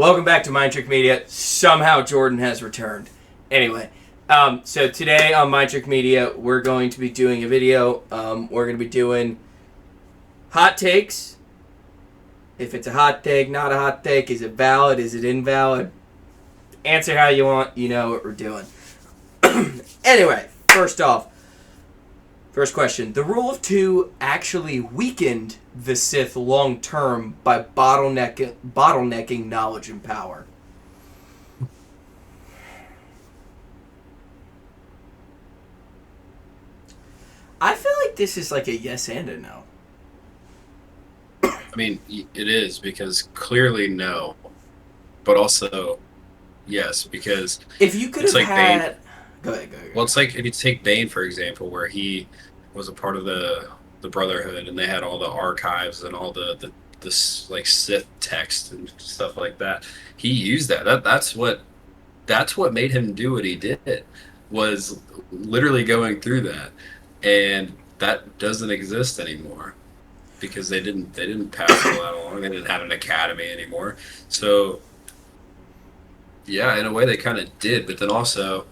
Welcome back to Mind Trick Media. Somehow Jordan has returned. Anyway, so today on Mind Trick Media, we're going to be doing a video. We're going to be doing hot takes. If it's a hot take, not a hot take, is it valid, is it invalid? Answer how you want, you know what we're doing. Anyway, first question. The Rule of Two actually weakened the Sith long term by bottlenecking knowledge and power. I feel like this is like a yes and a no. I mean, it is, because clearly no, but also yes, because If you could have like had... Bane. Go ahead. Well, it's like if you take Bane, for example, where he was a part of the Brotherhood, and they had all the archives and all the like Sith text and stuff like that. He used that's what made him do what he did, was literally going through that, and that doesn't exist anymore because they didn't pass all that along. They didn't have an academy anymore. So yeah, in a way they kind of did, but then also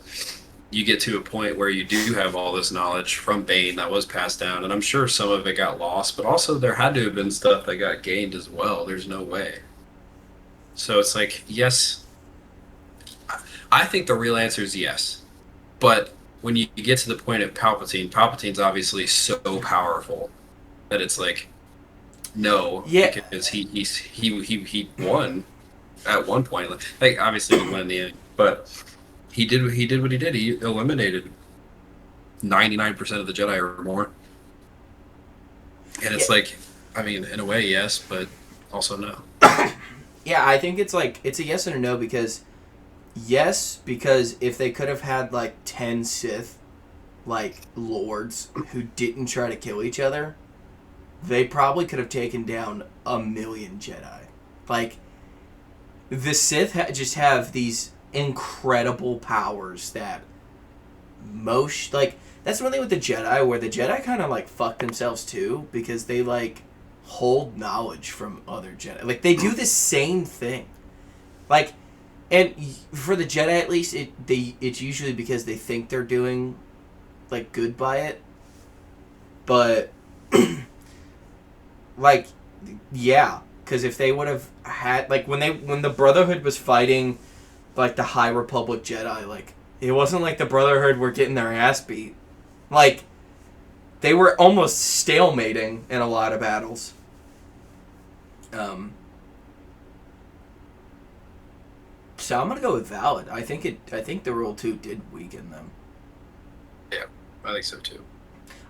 you get to a point where you do have all this knowledge from Bane that was passed down, and I'm sure some of it got lost, but also there had to have been stuff that got gained as well. There's no way. So it's like, yes, I think the real answer is yes. But when you get to the point of Palpatine's obviously so powerful that it's like, no, yeah, because he won at one point. Like obviously he won in the end, but he did what he did. He eliminated 99% of the Jedi or more. And it's like, I mean, in a way, yes, but also no. Yeah, I think it's a yes and a no, because yes, because if they could have had like 10 Sith like lords who didn't try to kill each other, they probably could have taken down 1 million Jedi. Like, the Sith just have these incredible powers that most, like, that's one thing with the Jedi, where the Jedi kind of like fuck themselves too, because they like hold knowledge from other Jedi. Like, they do the same thing. Like, and for the Jedi at least, it's usually because they think they're doing like good by it. But like, yeah, because if they would have had, like, when the Brotherhood was fighting like the High Republic Jedi, like, it wasn't like the Brotherhood were getting their ass beat. Like, they were almost stalemating in a lot of battles. So I'm gonna go with valid. I think the Rule 2 did weaken them. Yeah, I think so too.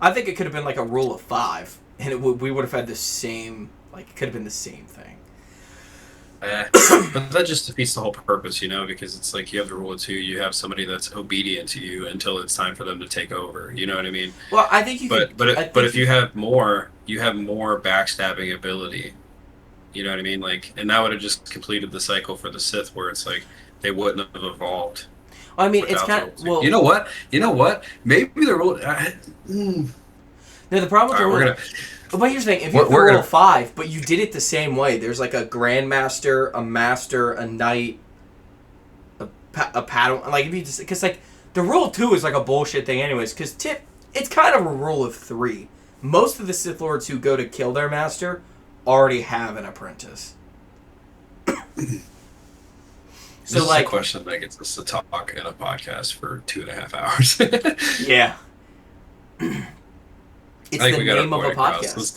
I think it could have been like a Rule of 5, and we would have had the same, like, it could have been the same thing. But that just defeats the whole purpose, you know, because it's like you have the Rule of 2, you have somebody that's obedient to you until it's time for them to take over. You know what I mean? Well, I think you but if you have more backstabbing ability. You know what I mean? Like, and that would have just completed the cycle for the Sith, where it's like they wouldn't have evolved. I mean, it's kind of, well, you know what? Maybe the rule. No, the problem with the rule. But here's the thing: if you have the Rule 5, but you did it the same way, there's like a Grandmaster, a Master, a Knight, a Padawan. Like, if you just, because like the Rule 2 is like a bullshit thing, anyways. Because it's kind of a Rule of 3. Most of the Sith Lords who go to kill their master already have an apprentice. So, this like, is a question that gets us to talk in a podcast for 2.5 hours. Yeah. It's the name of a podcast.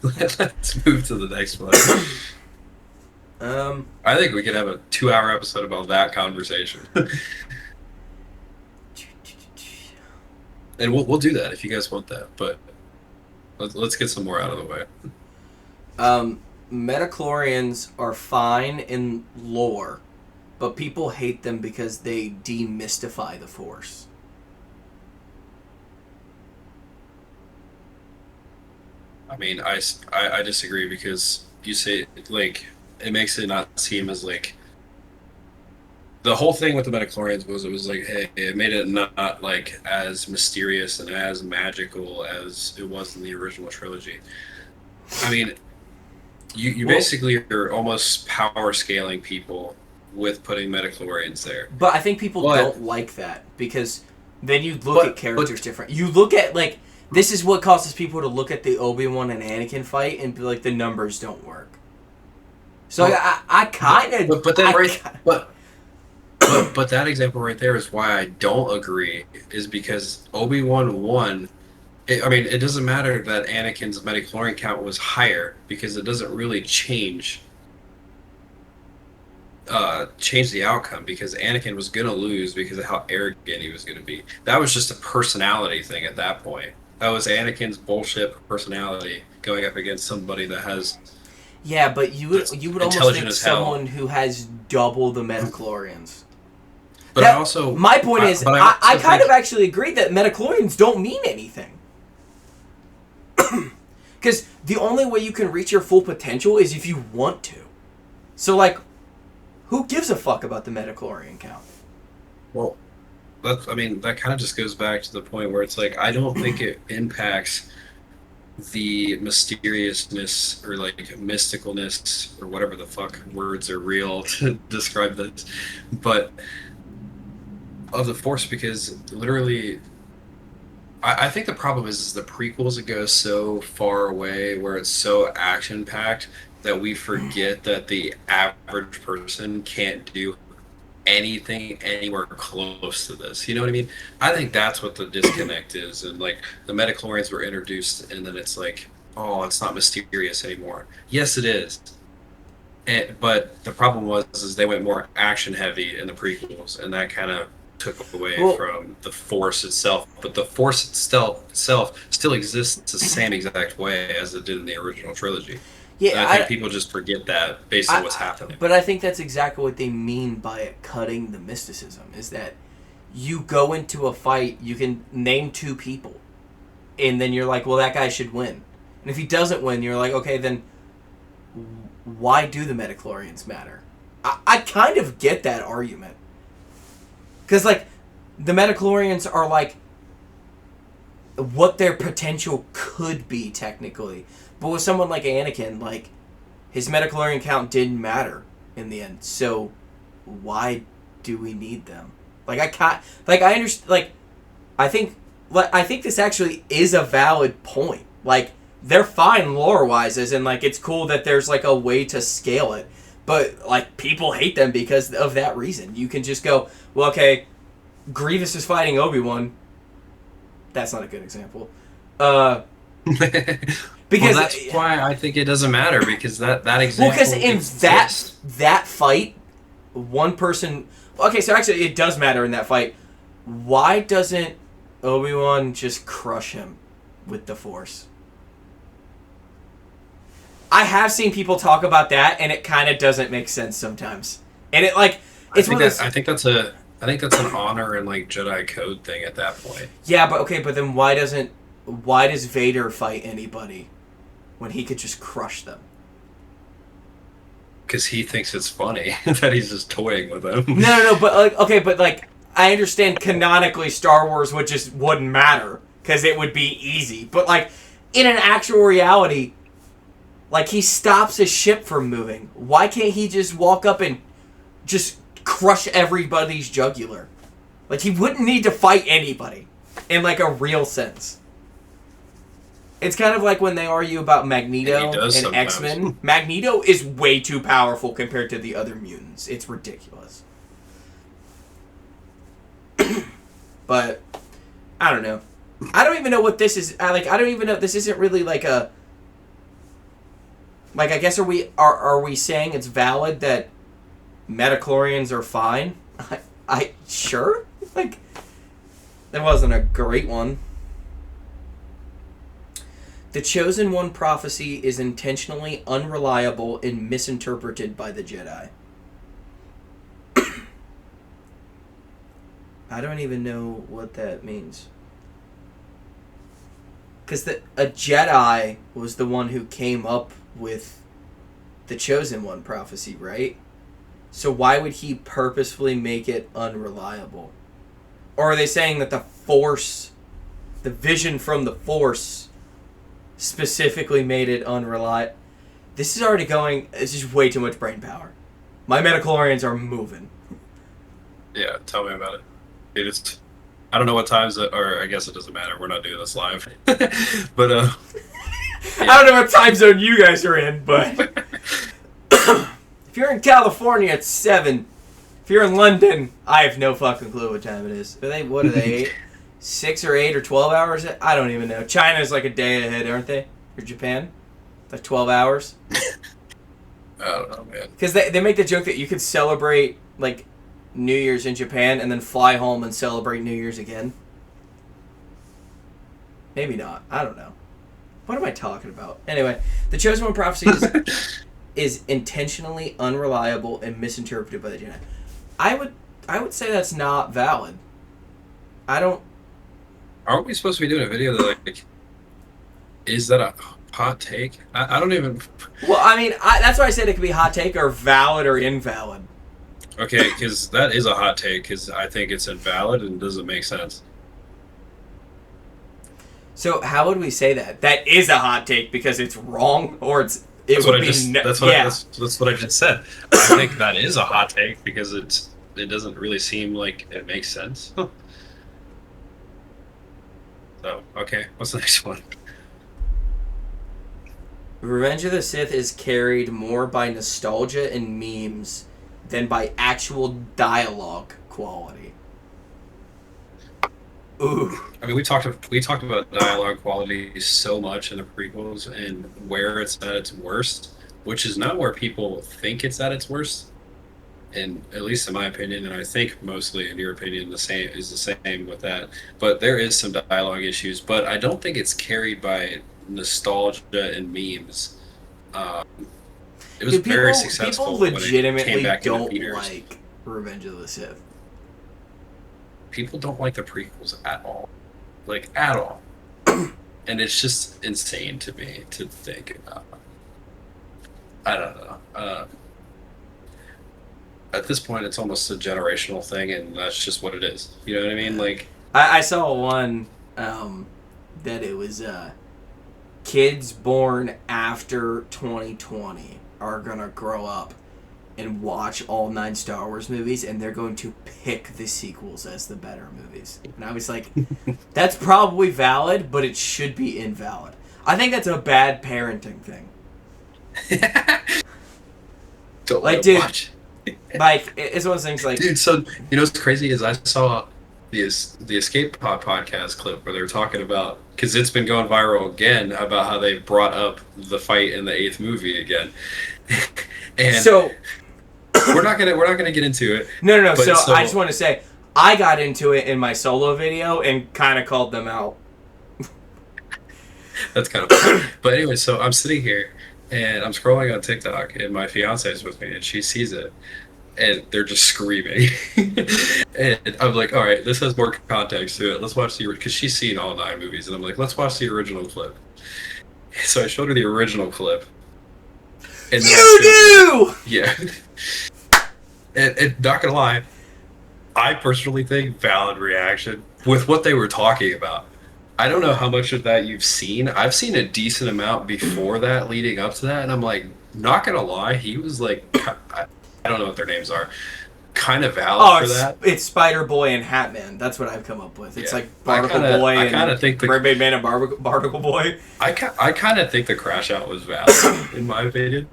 Let's move to the next one. I think we could have a 2-hour episode about that conversation. And we'll do that if you guys want that, but let's get some more out of the way. Metachlorians are fine in lore, but people hate them because they demystify the Force. I mean, I disagree, because you say, like, it makes it not seem as, like, the whole thing with the Metachlorians was, it was like, hey, it made it not like as mysterious and as magical as it was in the original trilogy. I mean, You Well, basically are almost power scaling people with putting metachlorians there. but I think people But don't like that because then you look at but characters but different. You look at like this is what causes people to look at the Obi-Wan and Anakin fight and be like the numbers don't work. So well, I kind of but then right but that example right there is why I don't agree is because Obi-Wan won. I mean, it doesn't matter that Anakin's metachlorian count was higher because it doesn't really change the outcome because Anakin was gonna lose because of how arrogant he was gonna be. That was just a personality thing at that point. That was Anakin's bullshit personality going up against somebody that has yeah, but that's you would almost intelligent think as hell. someone who has double the metachlorians. But I also My point is, but I I also kind think of actually agree that metachlorians don't mean anything. Because the only way you can reach your full potential is if you want to. So, like, who gives a fuck about the metachlorian count? well I mean that kind of just goes back to the point where it's like I don't think it impacts the mysteriousness or like mysticalness or whatever the fuck words are real to describe this, but of the Force because literally I think the problem is the prequels it goes so far away where it's so action packed that we forget that the average person can't do anything anywhere close to this. You know what I mean? I think that's what the disconnect is. And like the metachlorians were introduced, and then it's like, oh, it's not mysterious anymore. Yes, it is. But the problem was is they went more action heavy in the prequels, and that kind of took away Well, from the Force itself. But the Force itself still exists the same exact way as it did in the original trilogy. And yeah, I think people just forget that based on what's happening. but I think that's exactly what they mean by it cutting the mysticism, is that you go into a fight, you can name two people, and then you're like, well, that guy should win. And if he doesn't win, you're like, okay, then why do the metachlorians matter? I kind of get that argument. Because, like, the metachlorians are, like, what their potential could be, technically. But with someone like Anakin, like, his metachlorian count didn't matter in the end. So, why do we need them? Like, I can't... Like, I understand... Like, I think this actually is a valid point. Like, they're fine lore-wise, as in, like, it's cool that there's, like, a way to scale it. But, like, people hate them because of that reason. You can just go, well, okay, Grievous is fighting Obi-Wan. That's not a good example. Because well, that's why I think it doesn't matter because that example. well, because in that fight, one person. Okay, so actually, it does matter in that fight. Why doesn't Obi-Wan just crush him with the Force? I have seen people talk about that, and it kind of doesn't make sense sometimes. And it like it's one of those. I think that's an honor and like Jedi code thing at that point. Yeah, but okay, but then why does Vader fight anybody when he could just crush them? Because he thinks it's funny that he's just toying with them. No, but like, okay, but like, I understand canonically Star Wars wouldn't matter because it would be easy. But like, in an actual reality, like he stops his ship from moving. Why can't he just walk up and just crush everybody's jugular? Like he wouldn't need to fight anybody in like a real sense. It's kind of like when they argue about Magneto and X-Men. Magneto is way too powerful compared to the other mutants. It's ridiculous. But I don't know. I don't even know what this is. I don't even know. This isn't really like a. Like I guess are we saying it's valid that metachlorians are fine? I sure. Like that wasn't a great one. The Chosen One prophecy is intentionally unreliable and misinterpreted by the Jedi. I don't even know what that means. Because a Jedi was the one who came up with the Chosen One prophecy, right? So why would he purposefully make it unreliable? Or are they saying that the Force, the vision from the Force, specifically made it unreliable? This is already going. It's just way too much brain power. My midichlorians are moving. Yeah, tell me about it. I don't know what times, or I guess it doesn't matter. We're not doing this live. But, yeah. I don't know what time zone you guys are in, but if you're in California, it's 7. If you're in London, I have no fucking clue what time it is. What are they, 6 or 8 or 12 hours? I don't even know. China's like a day ahead, aren't they? Or Japan? Like 12 hours? I don't know, man. Because they make the joke that you could celebrate, like, New Year's in Japan and then fly home and celebrate New Year's again. Maybe not. I don't know. What am I talking about? Anyway, the Chosen One prophecy is intentionally unreliable and misinterpreted by the Jedi. I would say that's not valid. I don't... Aren't we supposed to be doing a video that, like, is that a hot take? I don't even... Well, I mean, that's why I said it could be hot take or valid or invalid. Okay, because that is a hot take, because I think it's invalid and doesn't make sense. So how would we say that? That is a hot take because it's wrong, or That's what I just said. I think that is a hot take because it doesn't really seem like it makes sense. So, okay, what's the next one? Revenge of the Sith is carried more by nostalgia and memes than by actual dialogue quality. Ooh. I mean, we talked about dialogue quality so much in the prequels and where it's at its worst, which is not where people think it's at its worst. And at least in my opinion, and I think mostly in your opinion, the same with that. But there is some dialogue issues, but I don't think it's carried by nostalgia and memes. It was very successful. People legitimately when it came back don't into like Revenge of the Sith. People don't like the prequels at all. Like, at all. And it's just insane to me to think about. I don't know. At this point, it's almost a generational thing, and that's just what it is. You know what I mean? Like, I saw one that it was kids born after 2020 are gonna grow up and watch all 9 Star Wars movies, and they're going to pick the sequels as the better movies. And I was like, that's probably valid, but it should be invalid. I think that's a bad parenting thing. Don't like, dude, watch. Like, it's one of those things like... Dude, so, you know what's crazy is I saw the Escape Pod podcast clip where they were talking about, because it's been going viral again, about how they brought up the fight in the 8th movie again. And so... we're not gonna get into it. No. So I just want to say, I got into it in my solo video and kind of called them out. That's kind of funny. But anyway, so I'm sitting here and I'm scrolling on TikTok, and my fiance is with me, and she sees it, and they're just screaming. And I'm like, all right, this has more context to it. Let's watch because she's seen all 9 movies, and I'm like, let's watch the original clip. So I showed her the original clip. And you do! Yeah. And not gonna lie, I personally think valid reaction with what they were talking about. I don't know how much of that you've seen. I've seen a decent amount before that, leading up to that, and I'm like, not gonna lie, he was like, I don't know what their names are, kind of valid for that. It's Spider Boy and Hat Man. That's what I've come up with. It's like Barnacle Boy and Mermaid Man and Barnacle Boy. I kind of think the Crash Out was valid, in my opinion.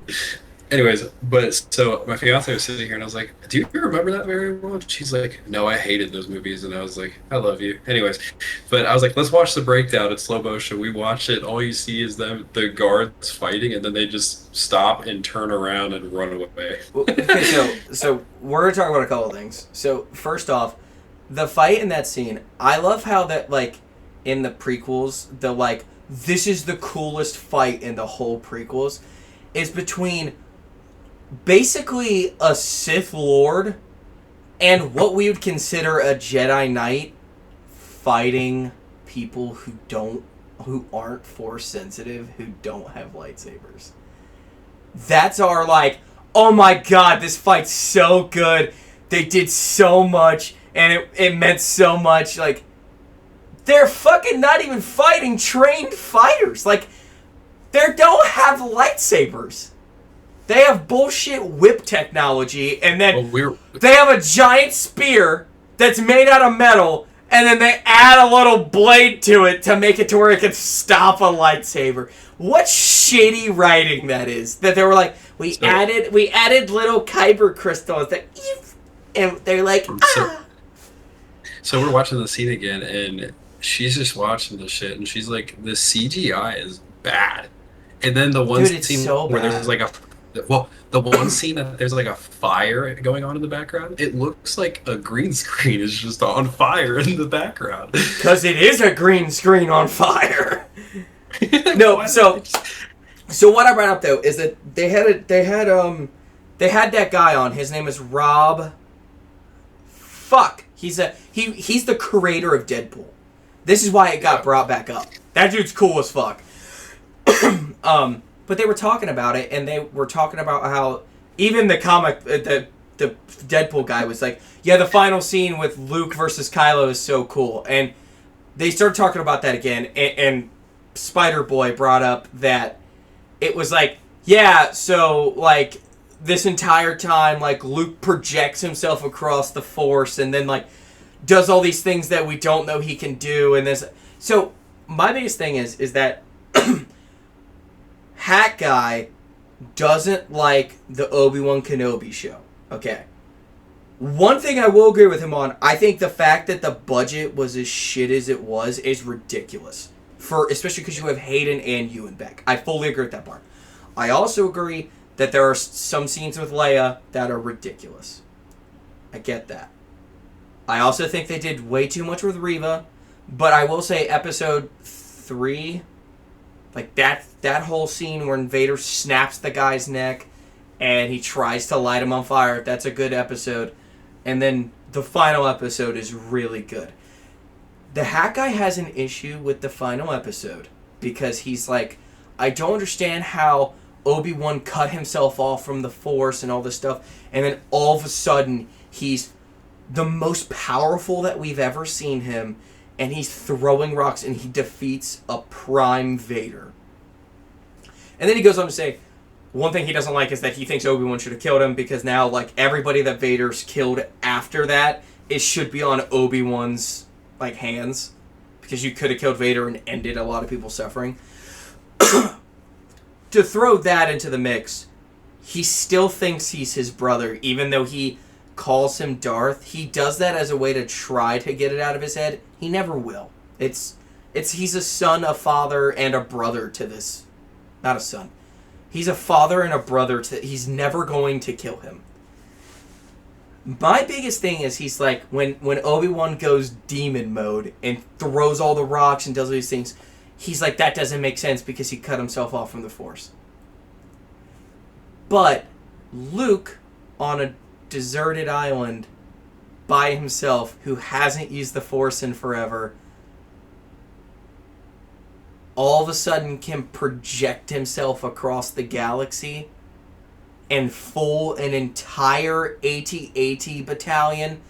Anyways, but so my fiance was sitting here, and I was like, do you remember that very well? She's like, no, I hated those movies. And I was like, I love you. Anyways, but I was like, let's watch the breakdown in slow motion. We watch it. All you see is the guards fighting, and then they just stop and turn around and run away. Okay, so we're going to talk about a couple of things. So first off, the fight in that scene, I love how that, like, in the prequels, the, like, this is the coolest fight in the whole prequels, is between... basically a Sith Lord and what we would consider a Jedi Knight fighting people who aren't Force sensitive, who don't have lightsabers. That's our, like, oh my god, this fight's so good. They did so much, and it meant so much. Like, they're fucking not even fighting trained fighters. Like, they don't have lightsabers. They have bullshit whip technology, and then they have a giant spear that's made out of metal, and then they add a little blade to it to make it to where it can stop a lightsaber. What shitty writing that is. That they were like, we added little kyber crystals that, and they're like, ah. So we're watching the scene again, and she's just watching the shit, and she's like, the CGI is bad. And then the one scene where there's like the one scene that there's like a fire going on in the background, it looks like a green screen is just on fire in the background. Because it is a green screen on fire. No, so what I brought up though is that they had that guy on. His name is Rob. Fuck. He's the creator of Deadpool. This is why it got brought back up. That dude's cool as fuck. But they were talking about it, and they were talking about how even the comic, the Deadpool guy was like, yeah, the final scene with Luke versus Kylo is so cool. And they started talking about that again, and Spider-Boy brought up that it was like, yeah, so, like, this entire time, like, Luke projects himself across the Force, and then, like, does all these things that we don't know he can do, and this... So, my biggest thing is that... Hat Guy doesn't like the Obi-Wan Kenobi show. Okay. One thing I will agree with him on, I think the fact that the budget was as shit as it was is ridiculous. Especially because you have Hayden and Ewan Beck. I fully agree with that part. I also agree that there are some scenes with Leia that are ridiculous. I get that. I also think they did way too much with Reva, but I will say episode 3... Like, that whole scene where Vader snaps the guy's neck and he tries to light him on fire, that's a good episode. And then the final episode is really good. The Hat Guy has an issue with the final episode because he's like, I don't understand how Obi-Wan cut himself off from the Force and all this stuff, and then all of a sudden he's the most powerful that we've ever seen him, and he's throwing rocks, and he defeats a prime Vader. And then he goes on to say, one thing he doesn't like is that he thinks Obi-Wan should have killed him, because now, like, everybody that Vader's killed after that, it should be on Obi-Wan's, like, hands. Because you could have killed Vader and ended a lot of people's suffering. To throw that into the mix, he still thinks he's his brother, even though he calls him Darth. He does that as a way to try to get it out of his head. He never will. He's a son, a father, and a brother to this. Not a son. He's a father and a brother to... He's never going to kill him. My biggest thing is he's like, when Obi-Wan goes demon mode and throws all the rocks and does all these things, he's like, that doesn't make sense because he cut himself off from the Force. But Luke, on a deserted island by himself, who hasn't used the Force in forever, all of a sudden can project himself across the galaxy and fool an entire AT-AT battalion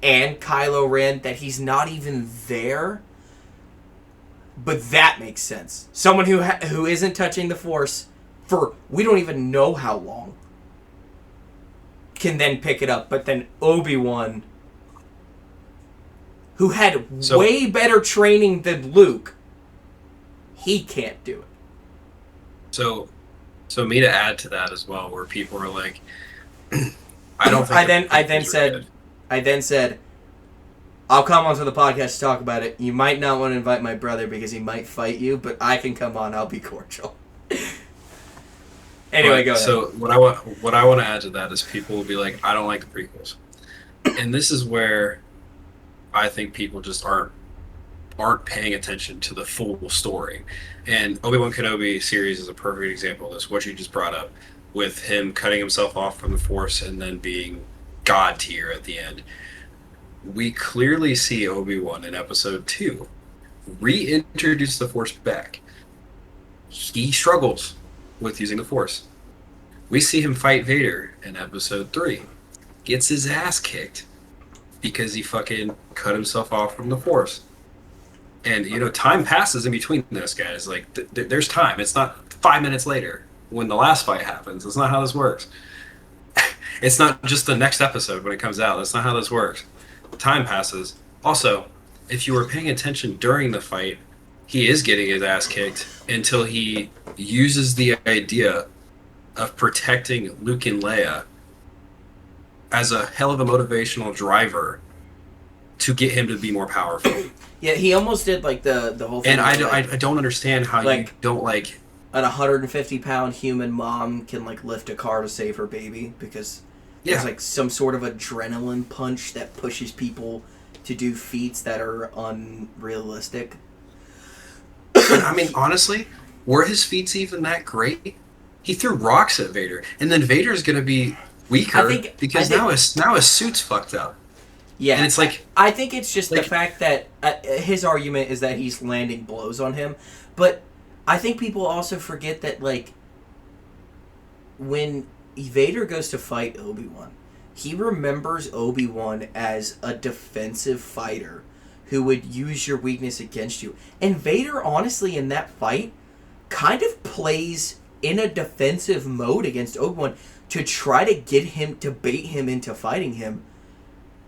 and Kylo Ren that he's not even there. But that makes sense. Someone who isn't touching the Force for we don't even know how long can then pick it up. But then Obi-Wan, who had way better training than Luke, he can't do it. So me to add to that as well, where people are like, I don't think I then said, I'll come onto the podcast to talk about it. You might not want to invite my brother because he might fight you, but I can come on. I'll be cordial. Anyway, go ahead. So what I want to add to that is people will be like, I don't like the prequels, and this is where I think people just aren't paying attention to the full story. And Obi-Wan Kenobi series is a perfect example of this, what you just brought up, with him cutting himself off from the Force and then being God tier at the end. We clearly see Obi-Wan in episode 2 reintroduce the Force back. He struggles with using the Force. We see him fight Vader in episode 3. Gets his ass kicked because he fucking cut himself off from the Force. And, time passes in between those guys. Like, there's time. It's not 5 minutes later when the last fight happens. That's not how this works. It's not just the next episode when it comes out. That's not how this works. Time passes. Also, if you were paying attention during the fight, he is getting his ass kicked until he uses the idea of protecting Luke and Leia as a hell of a motivational driver to get him to be more powerful. Yeah, he almost did like the whole thing. And I don't understand how you don't like an 150-pound human mom can like lift a car to save her baby because there's like some sort of adrenaline punch that pushes people to do feats that are unrealistic. I mean, honestly, were his feats even that great? He threw rocks at Vader, and then Vader's gonna be weaker because now his suit's fucked up. Yeah, and it's like I think it's just the fact that his argument is that he's landing blows on him, but I think people also forget that like when Vader goes to fight Obi-Wan, he remembers Obi-Wan as a defensive fighter who would use your weakness against you, and Vader honestly in that fight kind of plays in a defensive mode against Obi-Wan to try to get him to bait him into fighting him.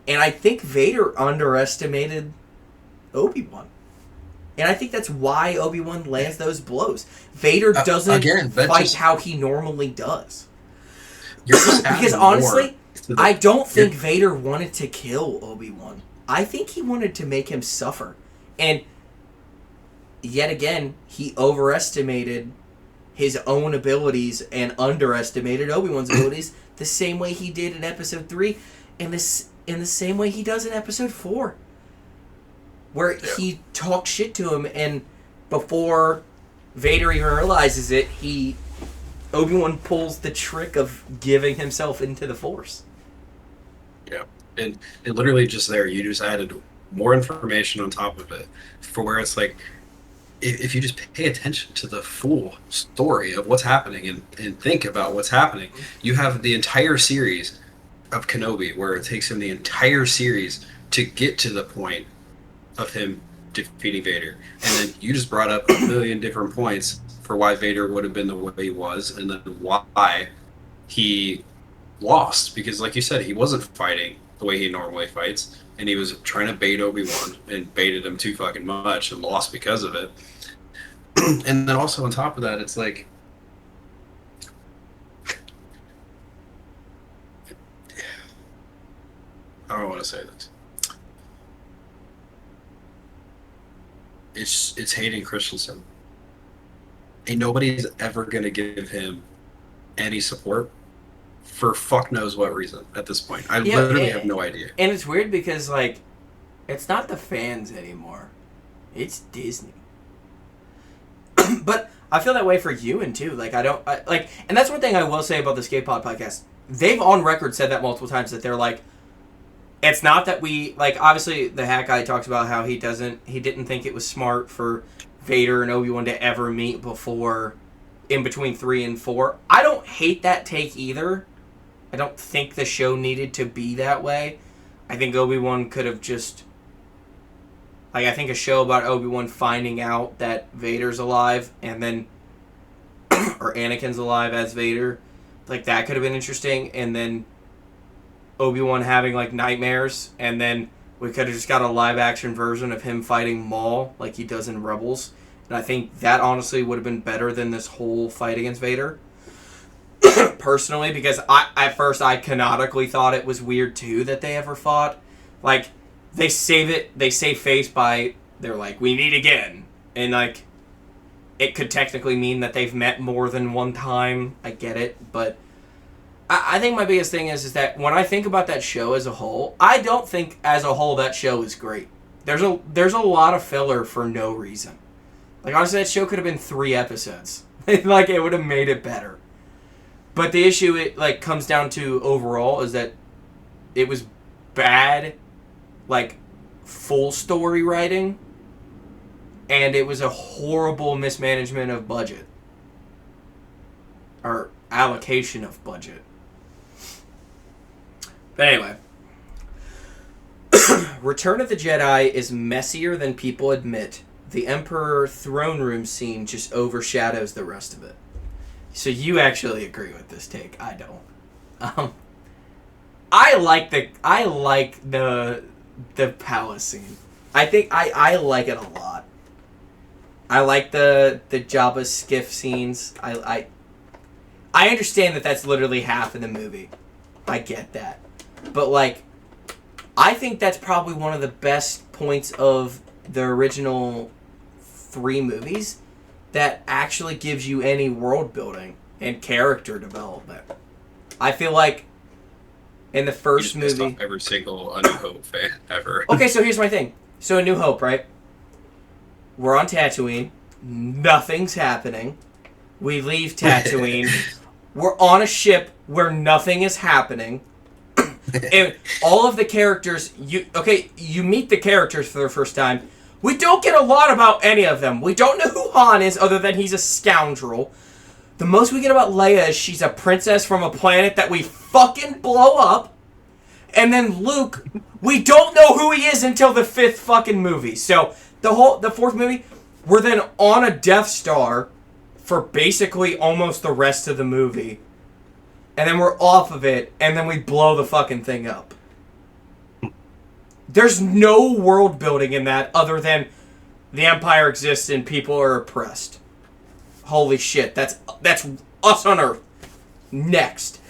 And I think Vader underestimated Obi-Wan. And I think that's why Obi-Wan lands those blows. Vader doesn't fight how he normally does. Because honestly, I don't think Vader wanted to kill Obi-Wan. I think he wanted to make him suffer. And yet again, he overestimated his own abilities and underestimated Obi-Wan's abilities the same way he did in Episode 3 and in the same way he does in Episode 4. Where he talks shit to him, and before Vader even realizes it, Obi-Wan pulls the trick of giving himself into the Force. Yeah, and literally just there, you just added more information on top of it, for where it's like, if you just pay attention to the full story of what's happening and think about what's happening, you have the entire series of Kenobi, where it takes him the entire series to get to the point of him defeating Vader. And then you just brought up a million different points for why Vader would have been the way he was, and then why he lost. Because like you said, he wasn't fighting the way he normally fights, and he was trying to bait Obi-Wan and baited him too fucking much and lost because of it. And then also on top of that, it's like, I don't want to say this. It's Hayden Christensen. And nobody's ever going to give him any support for fuck knows what reason at this point. I literally have no idea. And it's weird because, like, it's not the fans anymore. It's Disney. But I feel that way for Ewan, too. Like, and that's one thing I will say about the Skate Pod podcast. They've on record said that multiple times, that they're like, it's not that we, like, obviously the Hat Guy talks about how he didn't think it was smart for Vader and Obi-Wan to ever meet before, in between 3 and 4. I don't hate that take either. I don't think the show needed to be that way. I think Obi-Wan could have just, like, I think a show about Obi-Wan finding out that Vader's alive and then, or Anakin's alive as Vader, like, that could have been interesting, and then Obi-Wan having, like, nightmares, and then we could have just got a live-action version of him fighting Maul like he does in Rebels. And I think that, honestly, would have been better than this whole fight against Vader. Personally, because at first I canonically thought it was weird, too, that they ever fought. Like, they save face by, they're like, we meet again. And, like, it could technically mean that they've met more than one time. I get it, but I think my biggest thing is that when I think about that show as a whole, I don't think as a whole that show is great. There's a lot of filler for no reason. Like, honestly, that show could have been 3 episodes. Like, it would have made it better. But the issue it, like, comes down to overall is that it was bad, like, full story writing, and it was a horrible mismanagement of budget. Or allocation of budget. But anyway. Return of the Jedi is messier than people admit. The Emperor throne room scene just overshadows the rest of it. So you actually agree with this take. I don't. I like the palace scene. I think I like it a lot. I like the Jabba skiff scenes. I understand that that's literally half of the movie. I get that. But, like, I think that's probably one of the best points of the original 3 movies that actually gives you any world building and character development. I feel like in the first movie... Every single A New Hope fan ever. Okay, so here's my thing. So A New Hope, right? We're on Tatooine. Nothing's happening. We leave Tatooine. We're on a ship where nothing is happening. And all of the characters, you meet the characters for the first time. We don't get a lot about any of them. We don't know who Han is other than he's a scoundrel. The most we get about Leia is she's a princess from a planet that we fucking blow up. And then Luke, we don't know who he is until the 5th fucking movie. So the 4th movie, we're then on a Death Star for basically almost the rest of the movie. And then we're off of it, and then we blow the fucking thing up. There's no world building in that other than the Empire exists and people are oppressed. Holy shit, that's us on Earth. Next.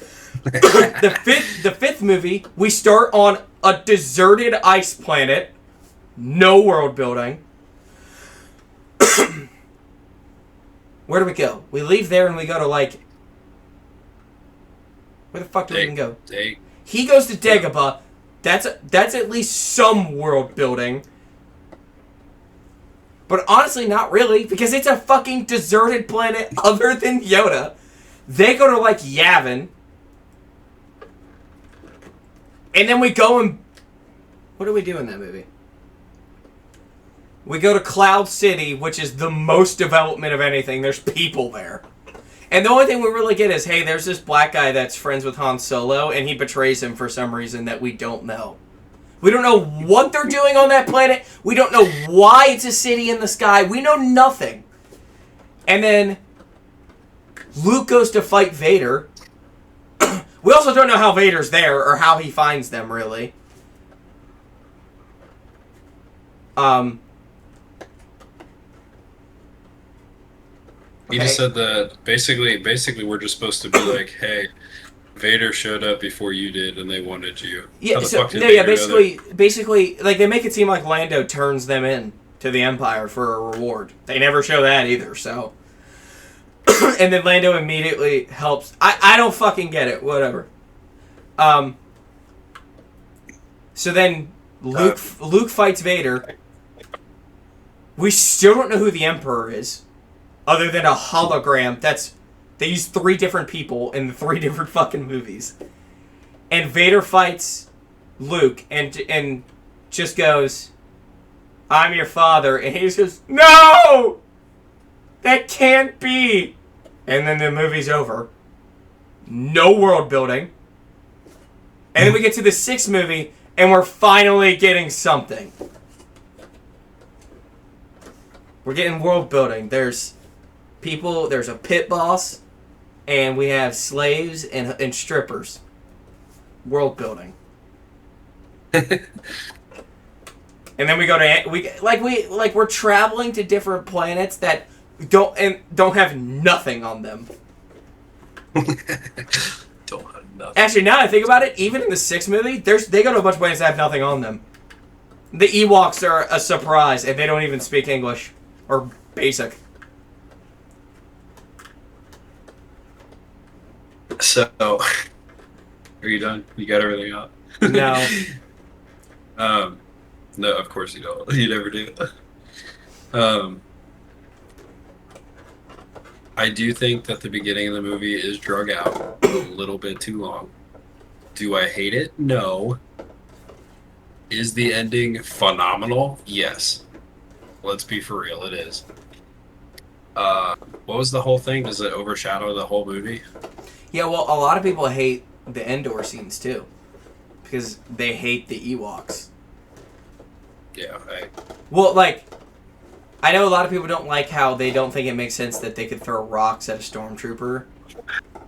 the fifth movie, we start on a deserted ice planet. No world building. Where do we go? We leave there and we go to, like... Where the fuck do we even go? He goes to Dagobah. That's at least some world building. But honestly, not really, because it's a fucking deserted planet other than Yoda. They go to, like, Yavin. And then we go and... What do we do in that movie? We go to Cloud City, which is the most development of anything. There's people there. And the only thing we really get is, hey, there's this black guy that's friends with Han Solo, and he betrays him for some reason that we don't know. We don't know what they're doing on that planet. We don't know why it's a city in the sky. We know nothing. And then Luke goes to fight Vader. We also don't know how Vader's there or how he finds them, really. He just said that basically we're just supposed to be like, hey, Vader showed up before you did and they wanted you. Yeah, basically, like, they make it seem like Lando turns them in to the Empire for a reward. They never show that either, so. And then Lando immediately helps. I don't fucking get it, whatever. So then Luke fights Vader. We still don't know who the Emperor is. Other than a hologram, they use 3 different people in the 3 different fucking movies. And Vader fights Luke and just goes, I'm your father. And he just goes, no! That can't be! And then the movie's over. No world building. And then we get to the 6th movie, and we're finally getting something. We're getting world building. There's people, there's a pit boss, and we have slaves and strippers. World building. And then we go to we're traveling to different planets that don't have nothing on them. Don't have nothing. Actually, now that I think about it, even in the 6th movie, they go to a bunch of planets that have nothing on them. The Ewoks are a surprise, and they don't even speak English or basic. So, are you done? You got everything out? No. No, of course you don't. You never do. I do think that the beginning of the movie is drug out a little bit too long. Do I hate it? No. Is the ending phenomenal? Yes. Let's be for real, it is. What was the whole thing? Does it overshadow the whole movie? Yeah, well, a lot of people hate the Endor scenes, too. Because they hate the Ewoks. Yeah, Well, like, I know a lot of people don't like how they don't think it makes sense that they could throw rocks at a stormtrooper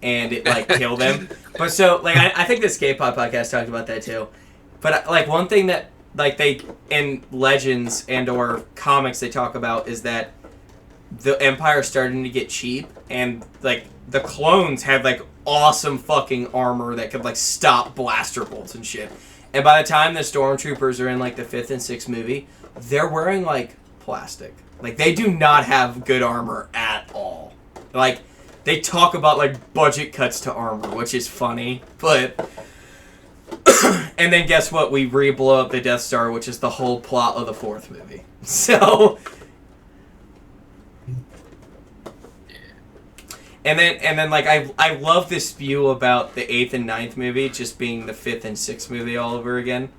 and it like killed him. But so like I think the Skate Pod podcast talked about that too. But like one thing that like they in legends and or comics they talk about is that the Empire starting to get cheap, and like the clones had like awesome fucking armor that could like stop blaster bolts and shit. And by the time the stormtroopers are in like the 5th and 6th movie, they're wearing like plastic. Like they do not have good armor at all. Like they talk about like budget cuts to armor, which is funny, but and then guess what? We re-blow up the Death Star, which is the whole plot of the 4th movie. So And then like I love this spew about the 8th and 9th movie just being the 5th and 6th movie all over again.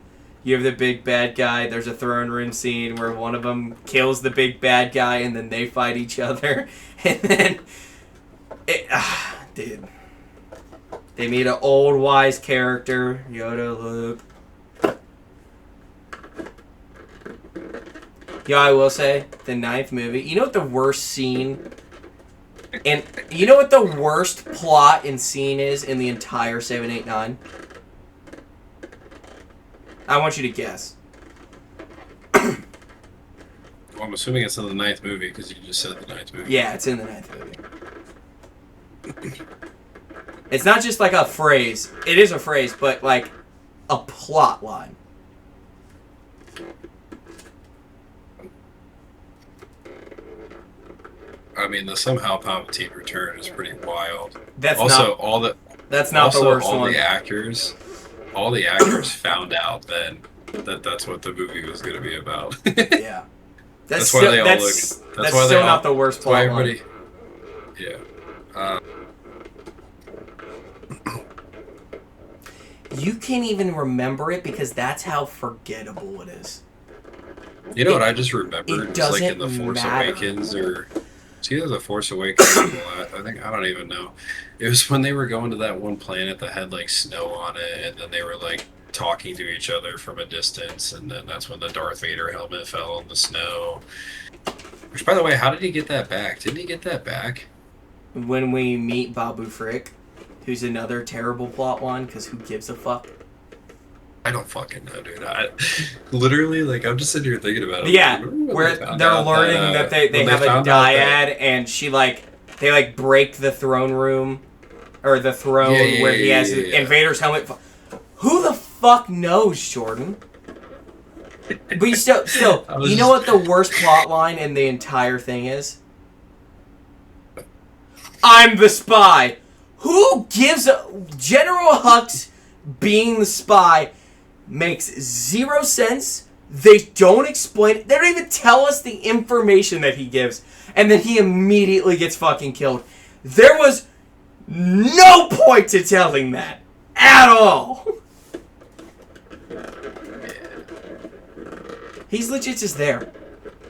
You have the big bad guy. There's a throne room scene where one of them kills the big bad guy, and then they fight each other. And then, dude, they meet an old wise character, Yoda, Luke. Yeah, I will say the 9th movie. You know what the worst scene? And you know what the worst plot and scene is in the entire 7, 8, 9? I want you to guess. Well, I'm assuming it's in the 9th movie because you just said the 9th movie. Yeah, it's in the 9th movie. It's not just like a phrase. It is a phrase, but like a plot line. I mean, the somehow Palpatine return is pretty wild. That's also not, all the. That's not also, the worst all one. all the actors found out then that that's what the movie was going to be about. Yeah, that's why they all look. That's why still not the worst plot line. Yeah. You can't even remember it because that's how forgettable it is. You know what I just remembered? It It's like in doesn't The Force matter. Awakens or it's either The Force Awakens or I think I don't even know. It was when they were going to that one planet that had like snow on it, and then they were like talking to each other from a distance, and then that's when the Darth Vader helmet fell in the snow. Which, by the way, how did he get that back? Didn't he get that back? When we meet Babu Frick, who's another terrible plot line, because who gives a fuck? I don't fucking know, dude. I literally, like, I'm just sitting here thinking about it. Yeah, where they're learning that they have a dyad, and she, like, they, like, break the throne room, or the throne where he has Vader's helmet. Who the fuck knows, Jordan? But you still, you know what the worst plot line in the entire thing is? I'm the spy. Who gives a... General Hux being the spy makes zero sense. They don't explain it. They don't even tell us the information that he gives. And then he immediately gets fucking killed. There was no point to telling that. At all. He's legit just there.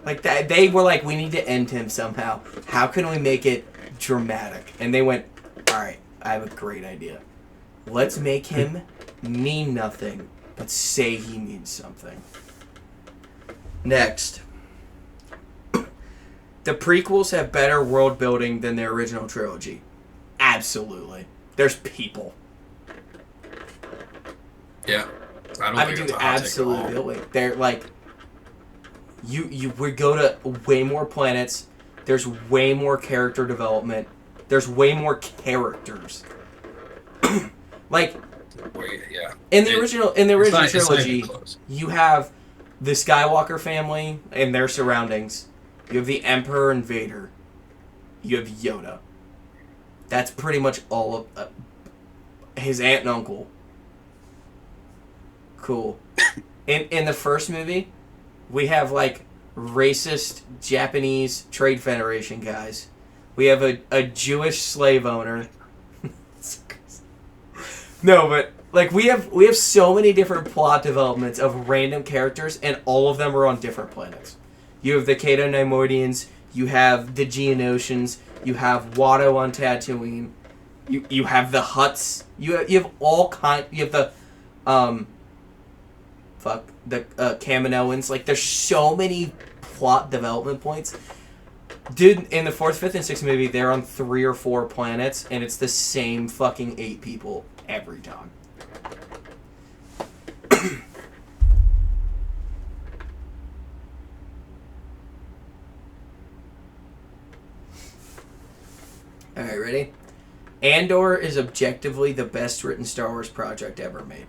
Like, that, they were like, we need to end him somehow. How can we make it dramatic? And they went, alright, I have a great idea. Let's make him mean nothing, but say he means something. Next. The prequels have better world building than the original trilogy. Absolutely. There's people. Yeah. I mean, dude, absolutely. They're like... You we go to way more planets. There's way more character development. There's way more characters. Like, in the original trilogy, you have the Skywalker family and their surroundings. You have the Emperor and Vader. You have Yoda. That's pretty much all of his aunt and uncle. Cool. In the first movie, we have like racist Japanese Trade Federation guys. We have a Jewish slave owner. No, but like we have so many different plot developments of random characters, and all of them are on different planets. You have the Cato Neimoidians, you have the Geonosians, you have Watto on Tatooine, you have the Hutts, you have all kind. You have the Kaminoans. Like, there's so many plot development points. Dude, in the 4th, 5th, and 6th movie, they're on 3 or 4 planets, and it's the same fucking 8 people every time. Alright, ready? Andor is objectively the best written Star Wars project ever made.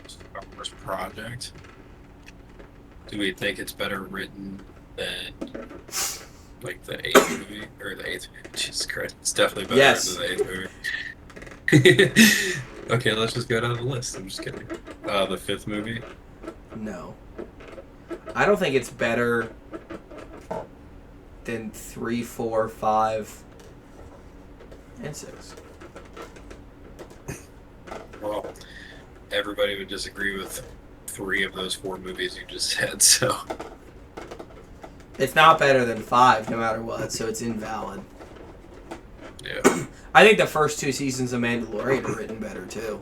Star Wars project. Do we think it's better written than like the 8th movie or the 8th movie? Jesus Christ, it's definitely better Yes. than the 8th movie. Okay, let's just go down the list. I'm just kidding. The 5th movie. No. I don't think it's better than 3, 4, 5, and 6. Well, everybody would disagree with 3 of those 4 movies you just said, so. It's not better than 5, no matter what, so it's invalid. Yeah. I think the first 2 seasons of Mandalorian are written better, too.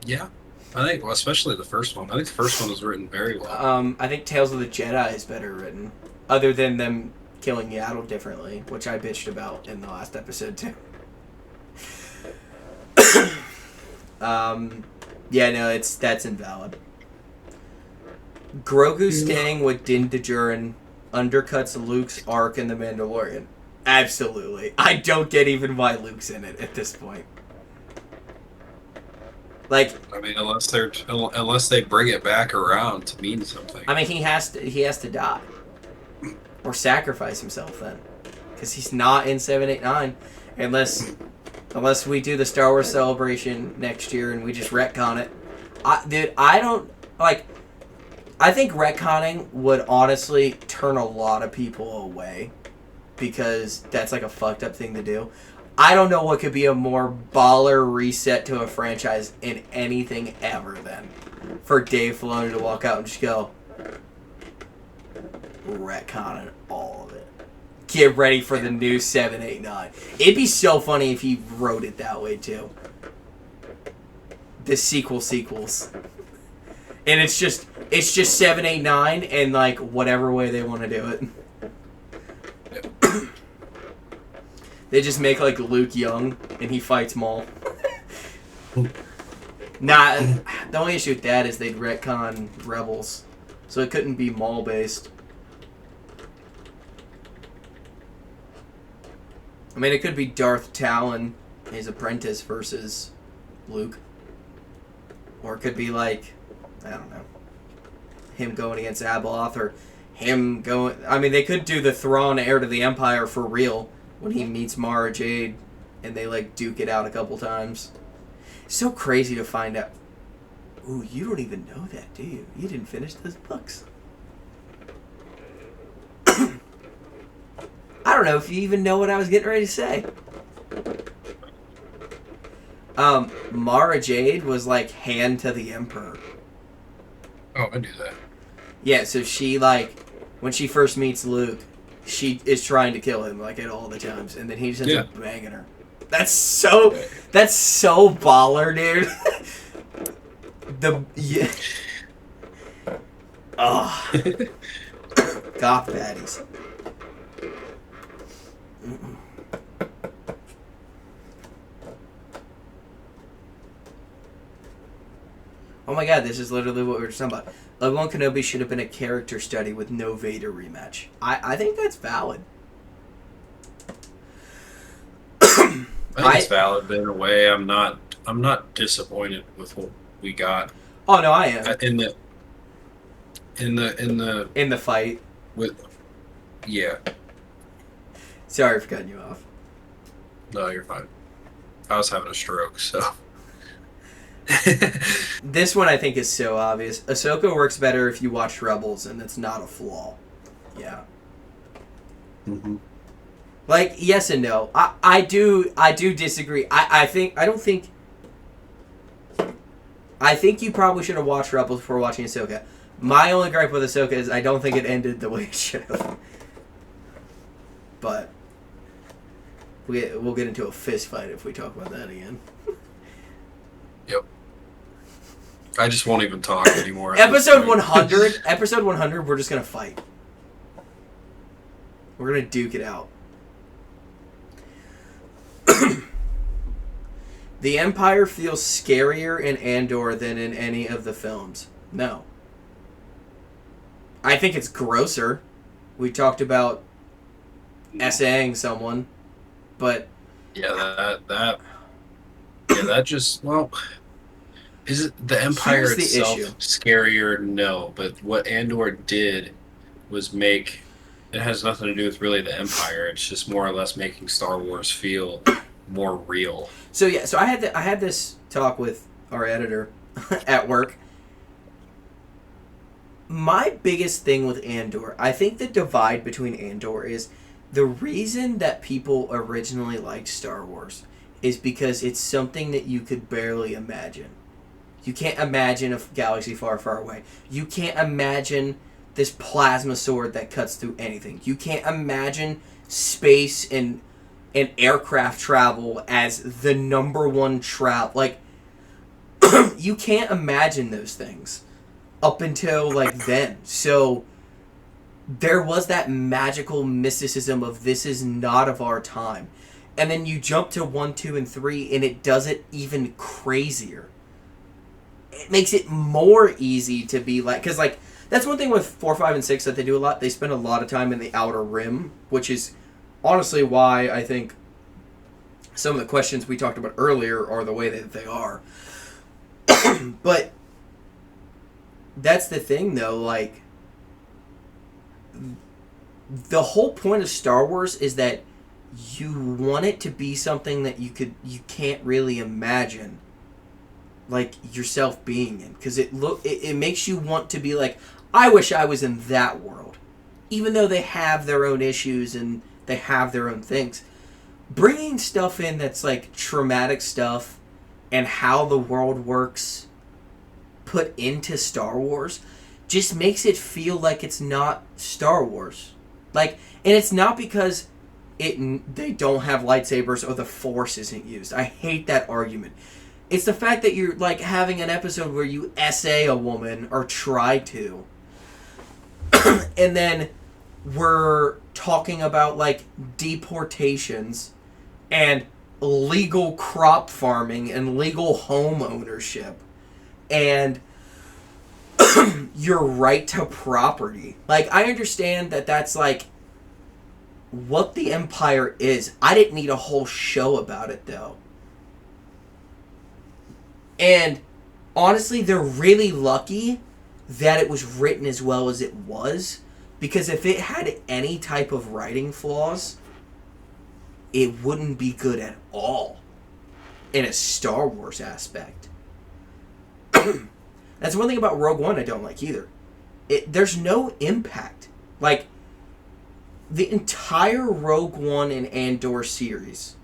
Yeah. I think, well, especially the first one. I think the first one was written very well. I think Tales of the Jedi is better written, other than them killing Yaddle differently, which I bitched about in the last episode, too. Yeah, no, that's invalid. Grogu staying with Din Djarin undercuts Luke's arc in The Mandalorian. Absolutely. I don't get even why Luke's in it at this point. Like, I mean, unless they bring it back around to mean something. I mean, he has to die or sacrifice himself then, because he's not in 7, 8, 9, unless we do the Star Wars Celebration next year and we just retcon it. I think retconning would honestly turn a lot of people away, because that's like a fucked up thing to do. I don't know what could be a more baller reset to a franchise in anything ever than for Dave Filoni to walk out and just go, retconning all of it. Get ready for the new 7, 8, 9. It'd be so funny if he wrote it that way too. The sequels. And it's just 7, 8, 9 and like whatever way they want to do it. They just make like Luke young and he fights Maul. Nah, the only issue with that is they'd retcon Rebels, so it couldn't be Maul based. I mean, it could be Darth Talon, his apprentice, versus Luke. Or it could be like, I don't know, him going against Abeloth, or him going... I mean, they could do the Thrawn heir to the Empire for real when he meets Mara Jade and they like duke it out a couple times. It's so crazy to find out. Ooh, you don't even know that, do you? You didn't finish those books. I don't know if you even know what I was getting ready to say. Mara Jade was like hand to the Emperor. Oh, I knew that. Yeah, so she like, when she first meets Luke, she is trying to kill him like at all the times, and then he just ends up banging her. That's so baller, dude. Goth baddies. Oh my god, this is literally what we were just talking about. Obi-Wan Kenobi should have been a character study with no Vader rematch. I think that's valid. I think it's valid, but in a way, I'm not disappointed with what we got. Oh no, I am. In the fight. Yeah. Sorry for cutting you off. No, you're fine. I was having a stroke, so. This one I think is so obvious. Ahsoka works better if you watch Rebels, and it's not a flaw. Yeah. Mm-hmm. Like, yes and no. I do disagree. I think you probably should have watched Rebels before watching Ahsoka. My only gripe with Ahsoka is I don't think it ended the way it should have. But we'll get into a fist fight if we talk about that again. I just won't even talk anymore. Episode 100, episode 100, we're just going to fight. We're going to duke it out. The Empire feels scarier in Andor than in any of the films. No. I think it's grosser. We talked about essaying someone, but... Yeah, that just, well... Is it the Empire Here's the itself issue. scarier? No, but what Andor did was make... It has nothing to do with really the Empire. It's just more or less making Star Wars feel more real. So yeah, so I had this talk with our editor at work. My biggest thing with Andor, I think the divide between Andor is the reason that people originally liked Star Wars is because it's something that you could barely imagine. You can't imagine a galaxy far, far away. You can't imagine this plasma sword that cuts through anything. You can't imagine space and aircraft travel as the number one travel. Like, you can't imagine those things up until, like, then. So, there was that magical mysticism of this is not of our time. And then you jump to 1, 2, and 3, and it does it even crazier. It makes it more easy to be like... Because, like, that's one thing with 4, 5, and 6 that they do a lot. They spend a lot of time in the Outer Rim, which is honestly why I think some of the questions we talked about earlier are the way that they are. But that's the thing, though. Like, the whole point of Star Wars is that you want it to be something that you can't really imagine, like, yourself being in, because it makes you want to be like, I wish I was in that world, even though they have their own issues and they have their own things. Bringing stuff in that's like traumatic stuff and how the world works put into Star Wars just makes it feel like it's not Star Wars. Like, and it's not because they don't have lightsabers or the Force isn't used. I hate that argument. It's the fact that you're, like, having an episode where you essay a woman, or try to, and then we're talking about, like, deportations and legal crop farming and legal home ownership and your right to property. Like, I understand that that's, like, what the Empire is. I didn't need a whole show about it, though. And honestly, they're really lucky that it was written as well as it was, because if it had any type of writing flaws, it wouldn't be good at all in a Star Wars aspect. That's one thing about Rogue One I don't like either. There's no impact. Like, the entire Rogue One and Andor series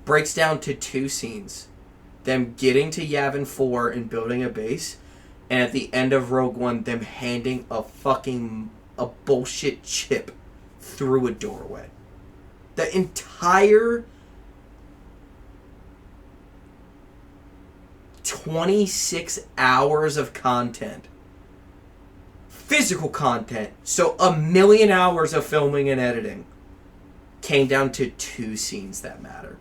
breaks down to 2 scenes. Them getting to Yavin 4 and building a base, and at the end of Rogue One, them handing a bullshit chip through a doorway. The entire 26 hours of content, physical content, so 1,000,000 hours of filming and editing, came down to 2 scenes that matter.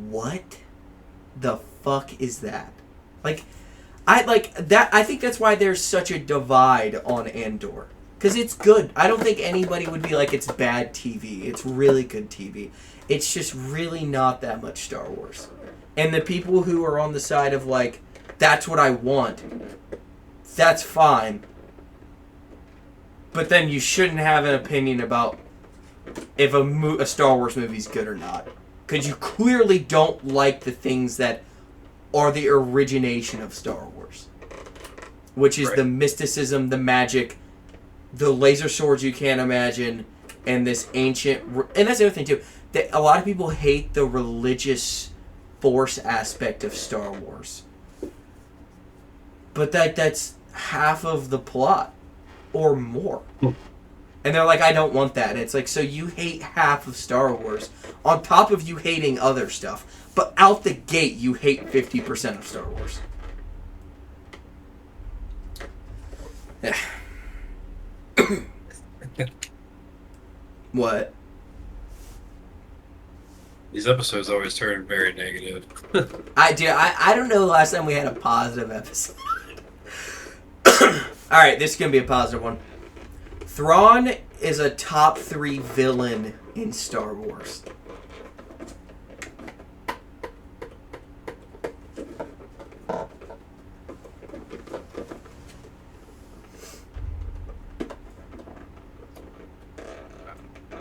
What the fuck is that? Like, I think that's why there's such a divide on Andor. Because it's good. I don't think anybody would be like it's bad TV. It's really good TV. It's just really not that much Star Wars. And the people who are on the side of, like, that's what I want, that's fine. But then you shouldn't have an opinion about if a Star Wars movie's good or not. Because you clearly don't like the things that are the origination of Star Wars. Which is the mysticism, the magic, the laser swords you can't imagine, and this ancient... And that's the other thing, too. That a lot of people hate the religious Force aspect of Star Wars. But that's half of the plot. Or more. And they're like, I don't want that. And it's like, so you hate half of Star Wars, on top of you hating other stuff. But out the gate, you hate 50% of Star Wars. Yeah. What? These episodes always turn very negative. I don't know the last time we had a positive episode. Alright, this is going to be a positive one. Thrawn is a top 3 villain in Star Wars.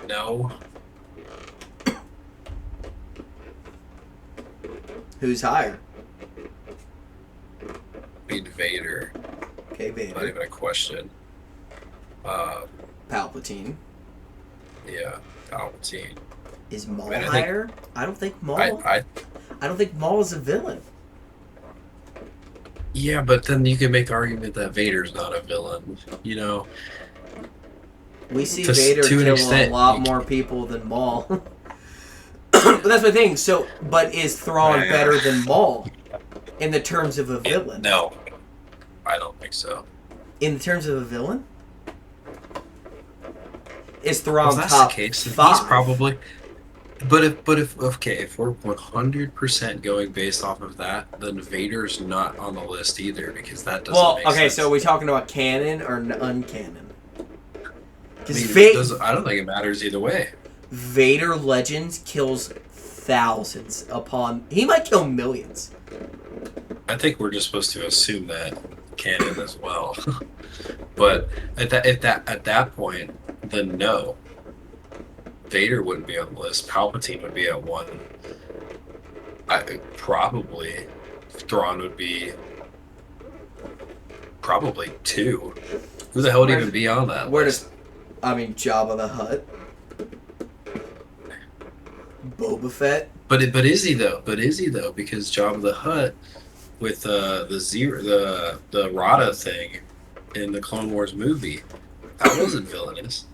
No. Who's higher? Being Vader. Okay, Not Vader. even a question. Palpatine. Yeah, Palpatine. Is Maul I think- higher? I don't think Maul. I I don't think Maul is a villain. yeah, but then you can make the argument that Vader's not a villain. You know, We see To Vader an kill extent, a lot you more people than Maul. But that's my thing. So, but is Thrawn Yeah. better than Maul in the terms of a villain? no, I don't think so. In terms of a villain, is Thrawn Well, if that's top the case, then 5? he's probably. But if okay, if we're 100% going based off of that, then Vader's not on the list either because that doesn't. Well, make okay. sense. So are we talking about canon or uncanon? I Because mean, I don't think it matters either way. Vader Legends kills thousands upon. He might kill millions. I think we're just supposed to assume that canon as well. But at that point, then no. Vader wouldn't be on the list. Palpatine would be at 1. Probably Thrawn would be probably 2. Who the hell would even be on that Where list? does, I mean, Jabba the Hutt, Boba Fett. But is he though? Because Jabba the Hutt with the Rada thing in the Clone Wars movie, that wasn't villainous.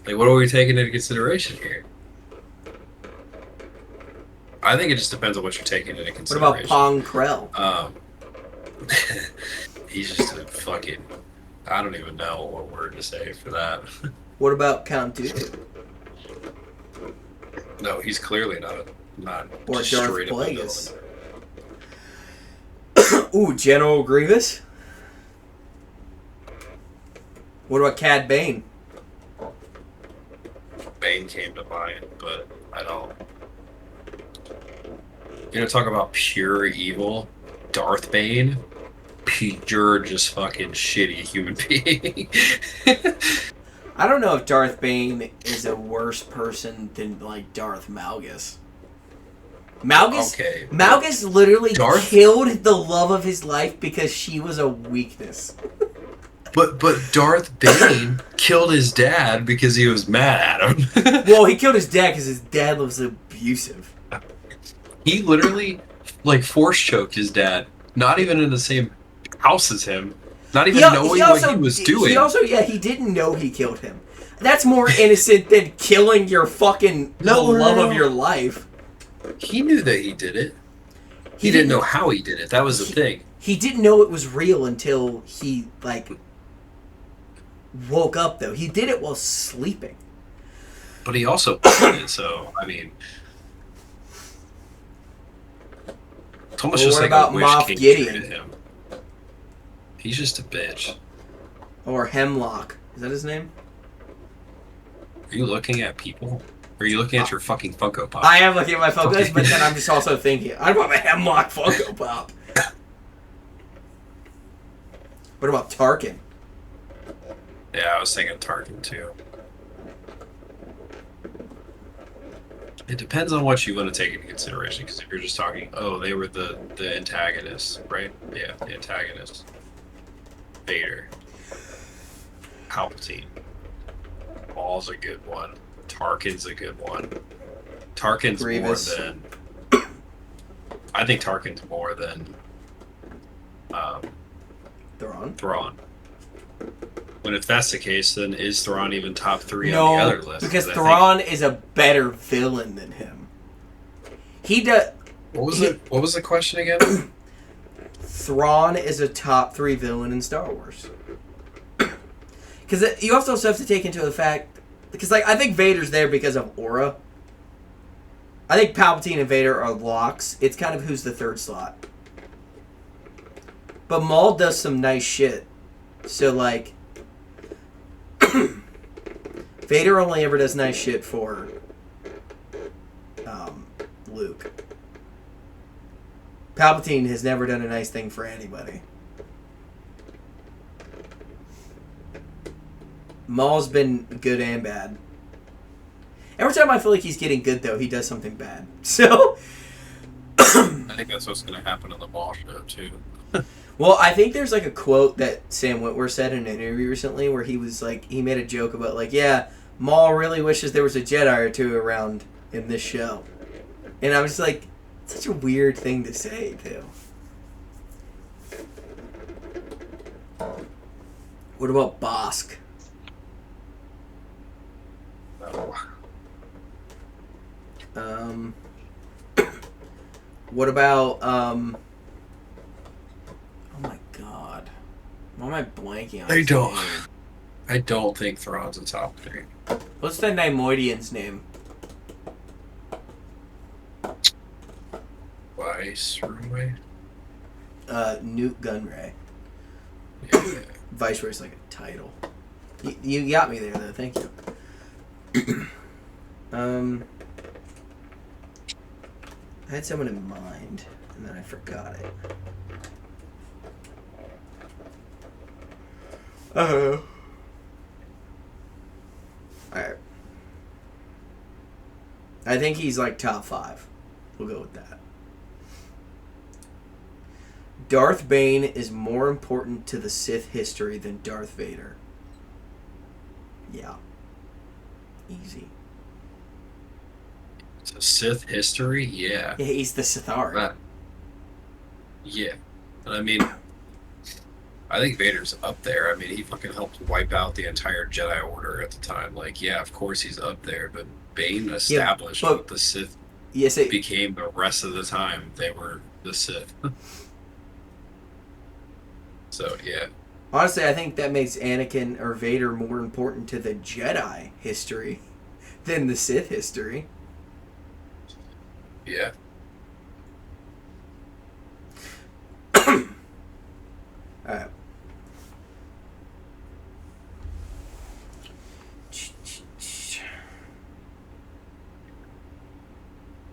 Like, what are we taking into consideration here? I think it just depends on what you're taking into What consideration. about Pong Krell? He's just a fucking. I don't even know what word to say for that. What about Count Dooku? No, he's clearly not Or just Darth straight up a Plagueis? villain. Ooh, General Grievous. What about Cad Bane? Bane came to mind, but I don't. You know, talk about pure evil. Darth Bane, pure just fucking shitty human being. I don't know if Darth Bane is a worse person than like Darth Malgus. Okay. Malgus literally Darth- killed the love of his life because she was a weakness. But Darth Bane killed his dad because he was mad at him. Well, he killed his dad because his dad was abusive. He literally like force choked his dad, not even in the same house as him, not even knowing what he was doing. He also, he didn't know he killed him. That's more innocent than killing your fucking the love of your life. He knew that he did it. He didn't know how he did it. That was the thing. He didn't know it was real until he like woke up. Though he did it while sleeping. But he also did it, so I mean, it's almost Well, just what like about a wish Moff came Gideon? true to him. He's just a bitch. Or Hemlock. Is that his name? Are you looking at people? Or are you looking at your fucking Funko Pop? I am looking at my Funkos, but then I'm just also thinking, I want a Hemlock Funko Pop. What about Tarkin? Yeah, I was thinking Tarkin too. It depends on what you want to take into consideration. Because if you're just talking, oh, they were the antagonists, right? Yeah, the antagonists. Vader. Palpatine. Maul's a good one. Tarkin's a good one. Tarkin's Grievous. more than. I think Tarkin's more than Thrawn? Thrawn. When if that's the case, then is Thrawn even top 3 on the No, other list? because 'Cause Thrawn is a better villain than him. He does. What was the question again? Thrawn is a top 3 villain in Star Wars. Because you also have to take into the fact, because like I think Vader's there because of aura. I think Palpatine and Vader are locks. It's kind of who's the third slot. But Maul does some nice shit. So like, Vader only ever does nice shit for Luke. Palpatine has never done a nice thing for anybody. Maul's been good and bad. Every time I feel like he's getting good, though, he does something bad. So, I think that's what's going to happen in the Maul show too. well, I think there's like a quote that Sam Witwer said in an interview recently where he was like, he made a joke about like, yeah, Maul really wishes there was a Jedi or two around in this show. And I was like, it's such a weird thing to say, too. What about Bosk? No. What about, oh my god. Why am I blanking on his name? I don't think Thrawn's a top 3. What's the Neimoidian's name? Viceroy? Newt Gunray. Yeah. Viceroy's like a title. You got me there, though. Thank you. I had someone in mind, and then I forgot it. Uh-oh. Alright. I think he's like top 5. We'll go with that. Darth Bane is more important to the Sith history than Darth Vader. Yeah. Easy. So Sith history, yeah. Yeah, he's the Sithari. Yeah. And I mean, I think Vader's up there. I mean, he fucking helped wipe out the entire Jedi Order at the time. Like, yeah, of course he's up there, but Bane established what the Sith became the rest of the time they were the Sith. So, yeah. Honestly, I think that makes Anakin or Vader more important to the Jedi history than the Sith history. Yeah. Alright.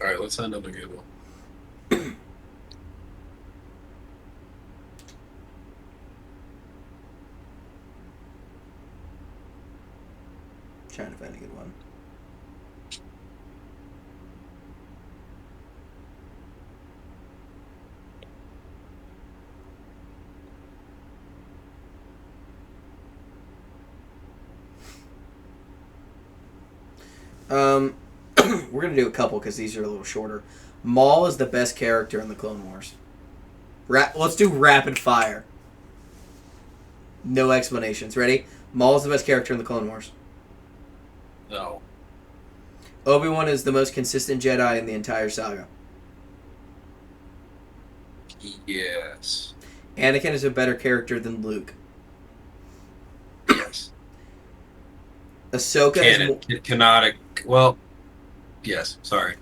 Alright, let's end on a good one. Trying to find a good one. We're gonna do a couple because these are a little shorter. Maul is the best character in the Clone Wars. Let's do rapid fire. No explanations. Ready? Maul is the best character in the Clone Wars. No. Obi-Wan is the most consistent Jedi in the entire saga. Yes. Anakin is a better character than Luke. Yes. Ahsoka Canonic. Well, yes. Sorry.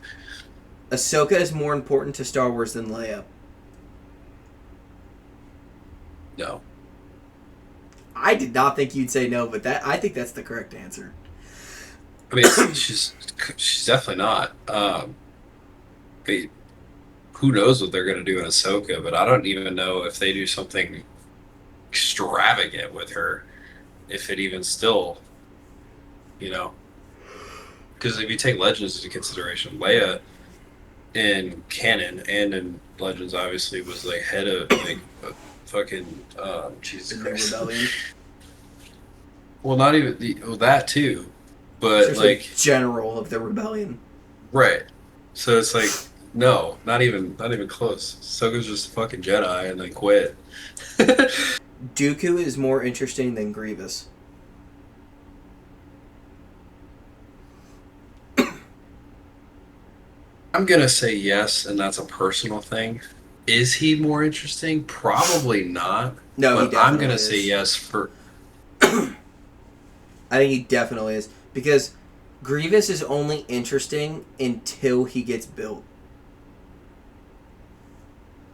Ahsoka is more important to Star Wars than Leia. No. I did not think you'd say no, but I think that's the correct answer. I mean, she's definitely not. But who knows what they're going to do in Ahsoka? But I don't even know if they do something extravagant with her, if it even still, because if you take Legends into consideration, Leia in canon and in Legends obviously was like head of like fucking Jesus Christ. Rebellion. Well, not even that too, but like general of the rebellion. Right. So it's like no, not even close. Ahsoka's just a fucking Jedi and then quit. Dooku is more interesting than Grievous. I'm gonna say yes, and that's a personal thing. Is he more interesting? Probably not. No, he But I'm definitely gonna say is. yes for. I think he definitely is because Grievous is only interesting until he gets built.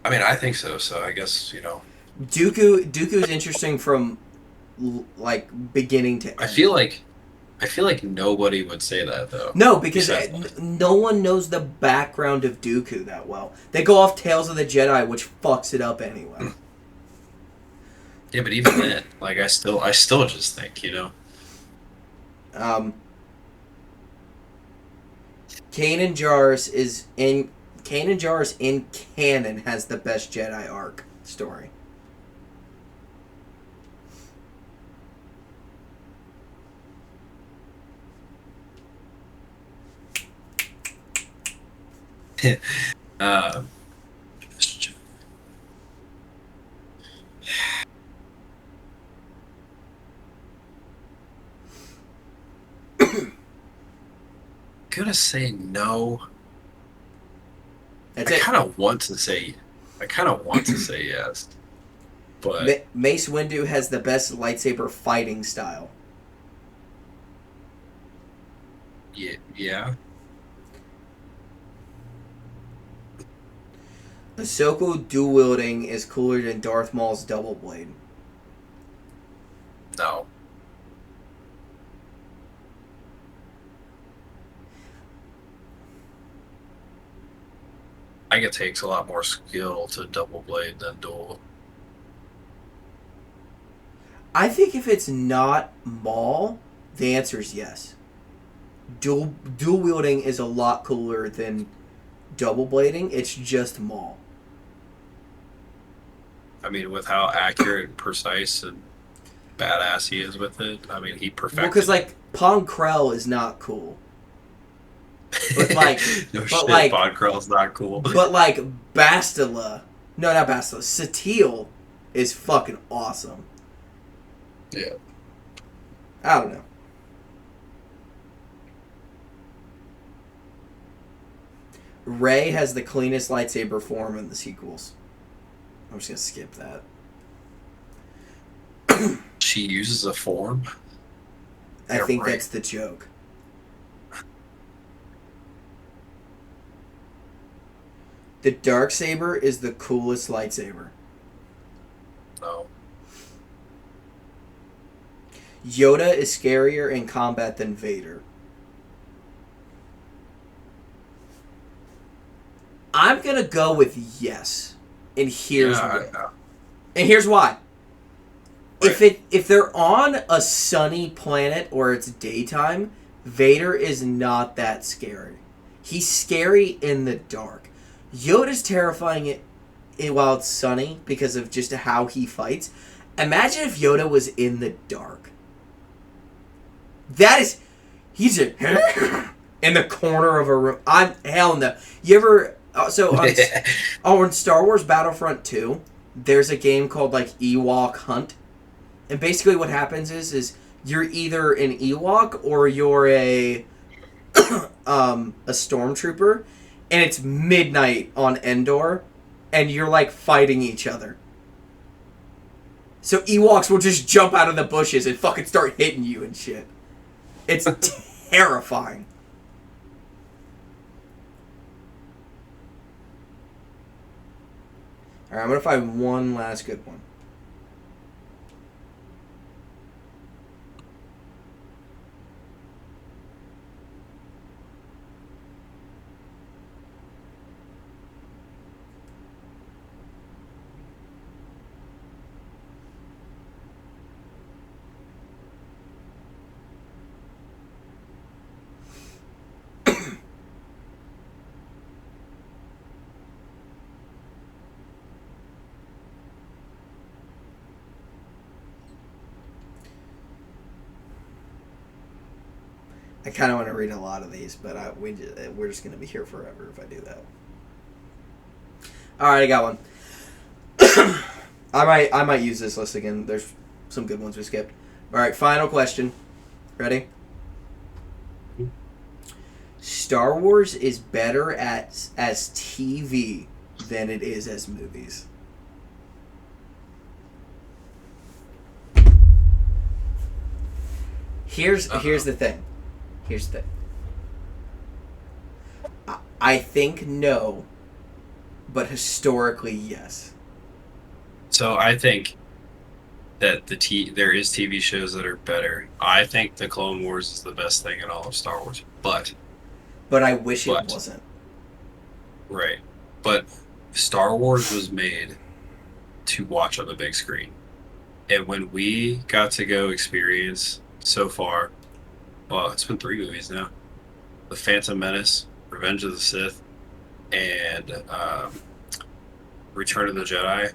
I mean, I think so. So I guess Dooku is interesting from like beginning to I end. feel like I feel like nobody would say that though. No, because Besides us. no one knows the background of Dooku that well. They go off Tales of the Jedi, which fucks it up anyway. Yeah, but even then, like I still just think. Um, Kanan Jarrus is in Kanan Jarrus in canon has the best Jedi arc story. uh, gonna say no. That's I it. kind of want to say. I kind of want to say yes, but Mace Windu has the best lightsaber fighting style. yeah, yeah, Ahsoka dual wielding is cooler than Darth Maul's double blade. no. I think it takes a lot more skill to double blade than dual. I think if it's not Maul, the answer is yes. Dual wielding is a lot cooler than double blading. It's just Maul. I mean, with how accurate and precise and badass he is with it, I mean, he Well, because perfected like Pong Krell is not cool, but like, no but shit, like, Von Krell's not cool. but like Bastila, no, not Bastila, Satele is fucking awesome. Yeah. I don't know. Rey has the cleanest lightsaber form in the sequels. I'm just gonna skip that. She uses a form. I Yeah, think right. that's the joke. The Darksaber is the coolest lightsaber. No. Yoda is scarier in combat than Vader. I'm gonna go with yes, and here's why. And here's why. Right. If they're on a sunny planet or it's daytime, Vader is not that scary. He's scary in the dark. Yoda's terrifying while it's sunny because of just how he fights. Imagine if Yoda was in the dark. That is, he's in the corner of a room. I'm hell no. You ever on Star Wars Battlefront 2, there's a game called like Ewok Hunt. And basically what happens is you're either an Ewok or you're a stormtrooper, and it's midnight on Endor, and you're like fighting each other. So Ewoks will just jump out of the bushes and fucking start hitting you and shit. It's terrifying. Alright, I'm gonna find one last good one. I kind of want to read a lot of these, but we're just going to be here forever if I do that. All right, I got one. I might use this list again. There's some good ones we skipped. All right, final question. Ready? Star Wars is better as TV than it is as movies. Here's the thing. Here's the thing. I think no, but historically yes. So I think that there is TV shows that are better. I think the Clone Wars is the best thing in all of Star Wars, but I wish it wasn't. Right, but Star Wars was made to watch on the big screen, and when we got to go experience so far, well, it's been 3 movies now: The Phantom Menace, Revenge of the Sith, and Return of the Jedi,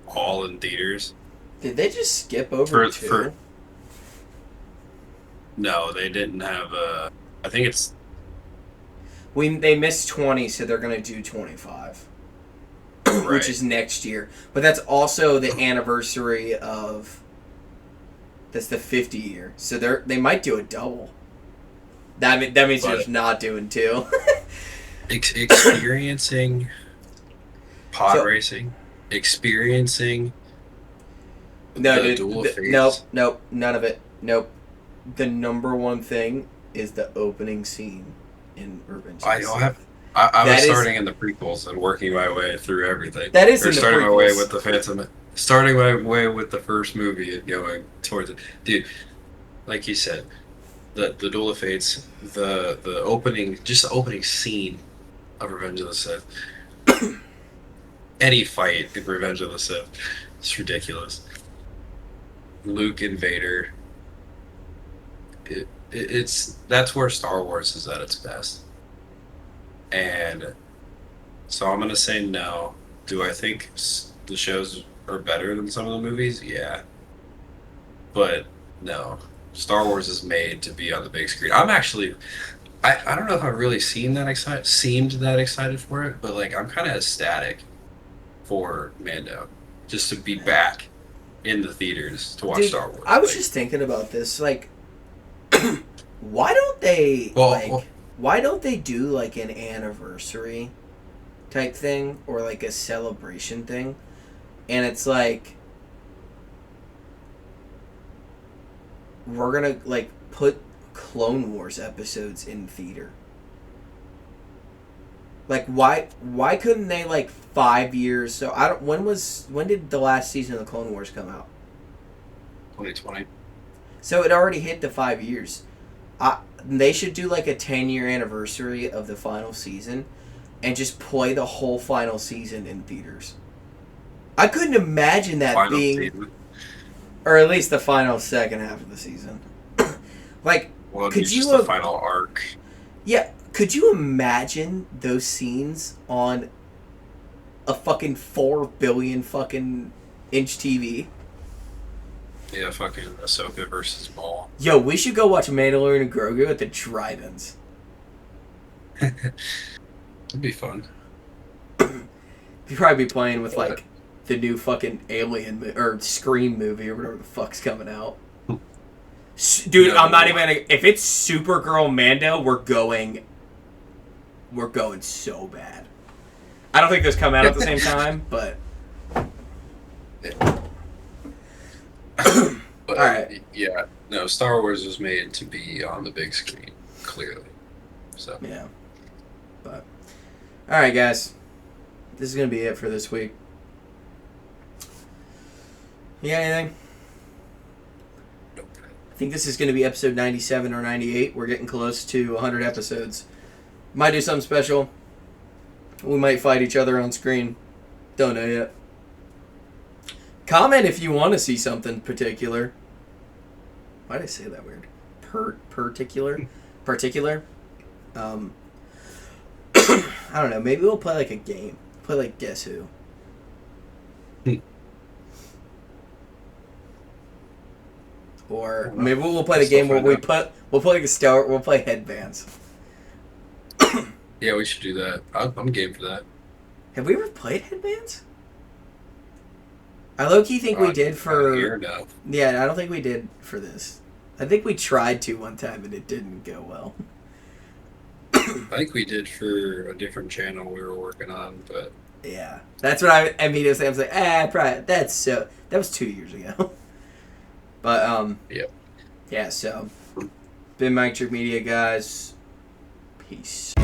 all in theaters. Did they just skip over two? No, they didn't have a. I think it's. They missed 20, so they're gonna do 25, right. Which is next year. But that's also the anniversary of. That's the 50 year, so they might do a double. That means they're just not doing 2. Experiencing pod racing, experiencing. No, dude. Nope. None of it. Nope. The number one thing is the opening scene in Revenge of the Sith. I was starting in the prequels and working my way through everything. That is in the starting prequels. my way with the Phantom. Starting my way with the first movie and going towards it, dude. Like you said, the Duel of Fates, the opening, just the opening scene of Revenge of the Sith. Any fight in Revenge of the Sith, it's ridiculous. Luke and Vader. It's that's where Star Wars is at its best. And so I'm gonna say no. Do I think the shows are better than some of the movies? Yeah, but no. Star Wars is made to be on the big screen. I'm actually, I don't know if I've really seemed that excited for it, but like I'm kind of ecstatic for Mando, just to be back in the theaters to watch Star Wars. I was just thinking about this, like, why don't they why don't they do like an anniversary type thing or like a celebration thing, and it's like we're gonna like put Clone Wars episodes in theater. Like why couldn't they like 5 years? So when did the last season of the Clone Wars come out? 2020. So it already hit the 5 years. They should do like a 10-year anniversary of the final season, and just play the whole final season in theaters. I couldn't imagine that final season. Or at least the final second half of the season. Like, could you the final arc? Yeah, could you imagine those scenes on a fucking 4 billion fucking inch TV? Yeah, fucking Ahsoka versus Maul. Yo, we should go watch Mandalorian and Grogu at the drive-ins. It'd be fun. You'd probably be playing with like the new fucking Alien or Scream movie or whatever the fuck's coming out. Dude, I'm not even gonna. If it's Supergirl Mando, we're going so bad. I don't think those come out at the same time, but. But alright. Yeah, no, Star Wars was made to be on the big screen, clearly. So. Yeah. But. Alright, guys. This is going to be it for this week. You got anything? I think this is going to be episode 97 or 98. We're getting close to 100 episodes. Might do something special. We might fight each other on screen. Don't know yet. Comment if you want to see something particular. Why did I say that weird? Particular? I don't know. Maybe we'll play like a game. Play like Guess Who. Or maybe we'll play the game where we'll play headbands. Yeah, we should do that. I'm game for that. Have we ever played headbands? I low-key think we did for... Here, no. Yeah, I don't think we did for this. I think we tried to one time and it didn't go well. I think we did for a different channel we were working on, but Yeah, that's what I immediately say. I was like, probably that was 2 years ago. But yep. yeah. So, been Mike Trick Media, guys. Peace.